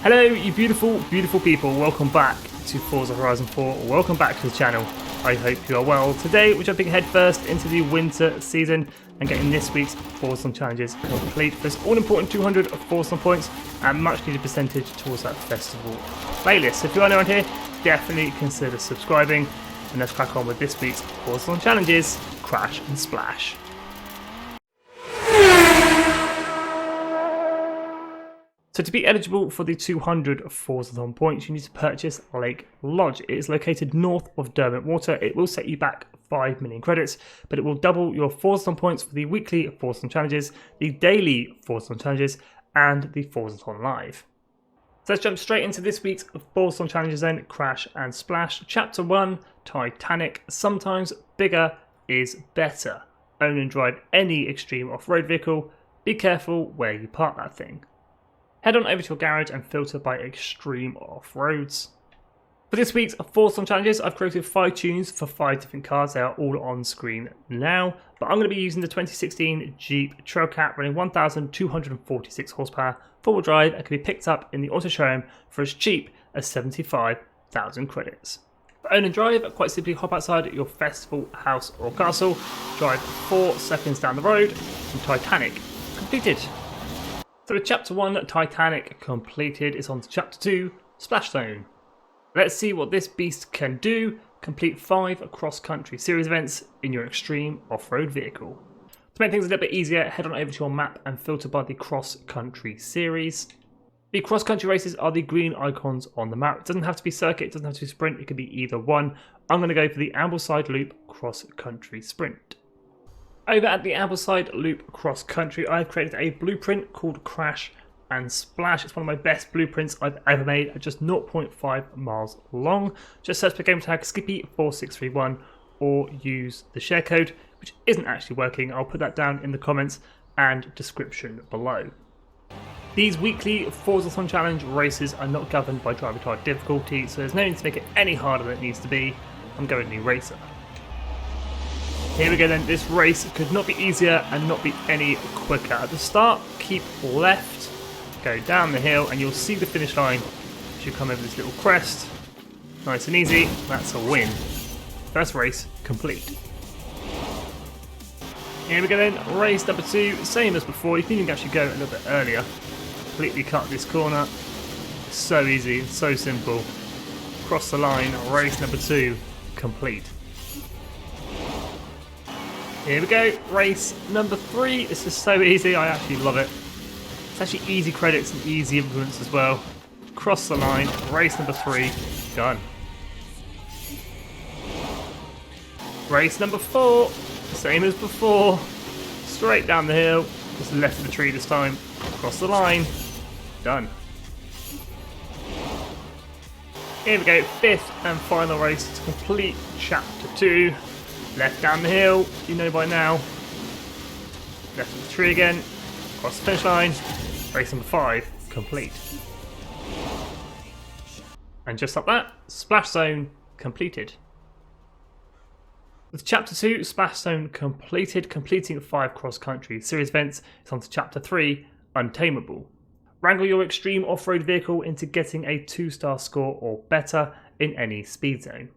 Hello you beautiful, beautiful people, welcome back to Forza Horizon 4, welcome back to the channel. I hope you are well. Today we're jumping headfirst into the winter season and getting this week's Forzathon challenges complete. There's all important 200 Forzathon points and much needed percentage towards that festival playlist. So if you are new around here, definitely consider subscribing, and let's crack on with this week's Forzathon challenges, Crash and Splash. So to be eligible for the 200 Forzathon points, you need to purchase Lake Lodge. It is located north of Derwent Water. It will set you back 5 million credits, but it will double your Forzathon points for the weekly Forzathon challenges, the daily Forzathon challenges, and the Forzathon Live. So let's jump straight into this week's Forzathon challenges then, Crash and Splash. Chapter 1, Titanic. Sometimes bigger is better. Own and drive any extreme off-road vehicle. Be careful where you park that thing. Head on over to your garage and filter by extreme off-roads. For this week's Forzathon challenges, I've created 5 tunes for 5 different cars. They are all on screen now, but I'm going to be using the 2016 Jeep Trailcat running 1,246 horsepower, 4-wheel drive, and can be picked up in the auto showroom for as cheap as 75,000 credits. For own and drive, quite simply hop outside your festival, house or castle, drive 4 seconds down the road, and Titanic completed. So with Chapter 1, Titanic completed, it's on to Chapter 2, Splash Zone. Let's see what this beast can do. Complete 5 cross-country series events in your extreme off-road vehicle. To make things a little bit easier, head on over to your map and filter by the cross-country series. The cross-country races are the green icons on the map. It doesn't have to be circuit, it doesn't have to be sprint, it could be either one. I'm going to go for the Ambleside Loop cross-country sprint. Over at the Ambleside Loop Cross Country, I've created a blueprint called Crash and Splash. It's one of my best blueprints I've ever made at just 0.5 miles long. Just search for game tag Skippy 4631 or use the share code, which isn't actually working. I'll put that down in the comments and description below. These weekly Forzathon challenge races are not governed by driver tire difficulty, so there's no need to make it any harder than it needs to be. I'm going new racer. Here we go then, this race could not be easier and not be any quicker. At the start, keep left, go down the hill and you'll see the finish line. You should come over this little crest. Nice and easy, that's a win. First race complete. Here we go then, race number 2, same as before. You can even actually go a little bit earlier. Completely cut this corner. So easy, so simple. Cross the line, race number 2 complete. Here we go, race number 3. This is so easy, I actually love it. It's actually easy credits and easy influence as well. Cross the line, race number 3, done. Race number 4, same as before. Straight down the hill, just left of the tree this time. Cross the line, done. Here we go, 5th and final race to complete Chapter 2. Left down the hill, you know by now. Left of the tree again, across the finish line, race number 5 complete. And just like that, Splash Zone completed. With Chapter 2, Splash Zone completed, completing 5 cross-country series events, it's on to Chapter 3, Untameable. Wrangle your extreme off-road vehicle into getting a 2-star score or better in any speed zone.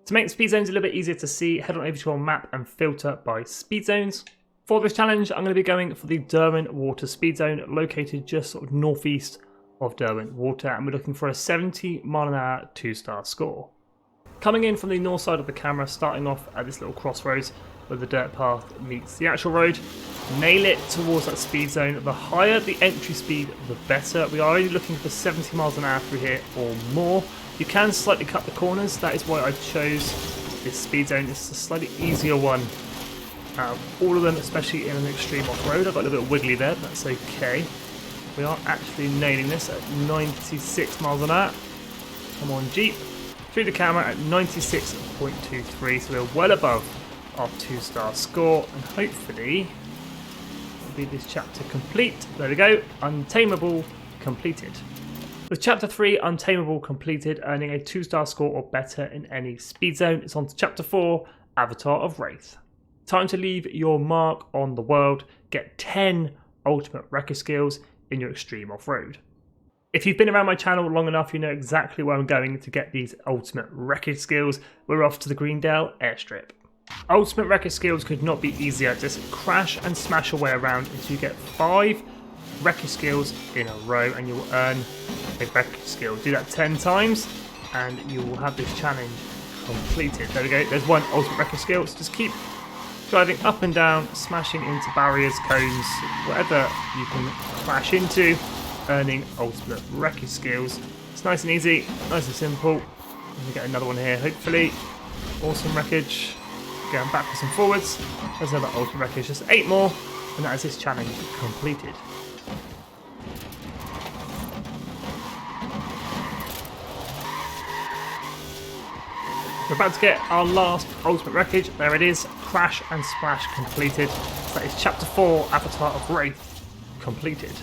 To make speed zones a little bit easier to see, head on over to our map and filter by speed zones. For this challenge, I'm going to be going for the Derwent Water speed zone, located just sort of northeast of Derwent Water, and we're looking for a 70-mile-an-hour 2-star score. Coming in from the north side of the camera, starting off at this little crossroads where the dirt path meets the actual road, nail it towards that speed zone. The higher the entry speed, the better. We are only looking for 70 miles an hour through here or more. You can slightly cut the corners, that is why I chose this speed zone. It's a slightly easier one out of all of them, especially in an extreme off-road. I've got a little bit wiggly there, but that's okay. We are actually nailing this at 96 miles an hour. Come on Jeep. Through the camera at 96.23, so we're well above our 2-star score, and hopefully will be this chapter complete. There we go, Untameable completed. With Chapter 3, Untameable completed, earning a 2-star score or better in any speed zone, it's on to Chapter 4, Avatar of Wraith. Time to leave your mark on the world, get 10 ultimate wreckage skills in your extreme off-road. If you've been around my channel long enough, you know exactly where I'm going to get these ultimate wreckage skills. We're off to the Greendale airstrip. Ultimate wreckage skills could not be easier. Just crash and smash your way around until you get 5 wreckage skills in a row and you will earn a wreckage skill. Do that 10 times and you will have this challenge completed. There we go, there's one ultimate wreckage skill. So just keep driving up and down, smashing into barriers, cones, whatever you can crash into, earning ultimate wreckage skills. It's nice and easy, nice and simple. And we get another one here, hopefully. Awesome wreckage. Going backwards and forwards. There's another ultimate wreckage, just 8 more, and that is this challenge completed. We're about to get our last ultimate wreckage. There it is, crash and splash completed. That is chapter 4, Avatar of Wraith, completed.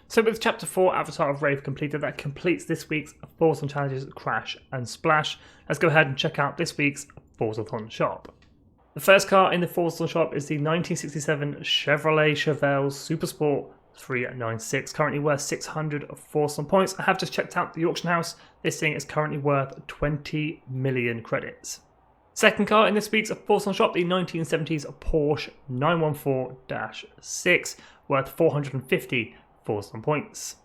So with chapter 4, Avatar of Wraith completed, that completes this week's Forzathon challenges, crash and splash. Let's go ahead and check out this week's Forzathon shop. The first car in the Forzathon shop is the 1967 Chevrolet Chevelle Supersport 396, currently worth 600 Forzathon points. I have just checked out the auction house. This thing is currently worth 20 million credits. Second car in this week's Forzathon shop, the 1970s Porsche 914-6, worth 450 Forzathon points.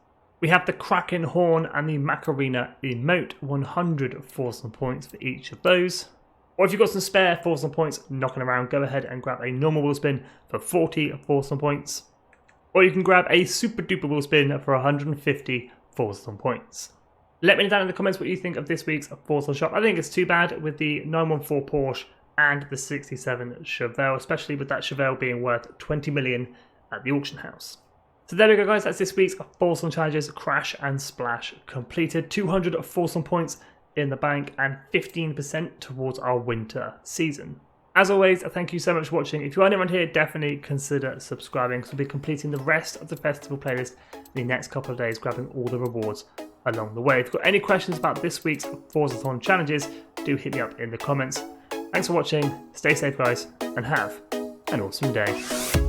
We have the Kraken Horn and the Macarena Emote, 100 Forzathon points for each of those. Or if you've got some spare Forzathon points knocking around, go ahead and grab a normal wheel spin for 40 Forzathon points. Or you can grab a super duper wheel spin for 150 Forzathon points. Let me know down in the comments what you think of this week's Forzathon shop. I think it's too bad with the 914 Porsche and the 67 Chevelle, especially with that Chevelle being worth 20 million at the auction house. So there we go guys, that's this week's Forzathon challenges, crash and splash completed. 200 Forzathon points in the bank and 15% towards our winter season. As always, thank you so much for watching. If you aren't around here, definitely consider subscribing because we'll be completing the rest of the festival playlist in the next couple of days, grabbing all the rewards along the way. If you've got any questions about this week's Forzathon challenges, do hit me up in the comments. Thanks for watching, stay safe guys, and have an awesome day.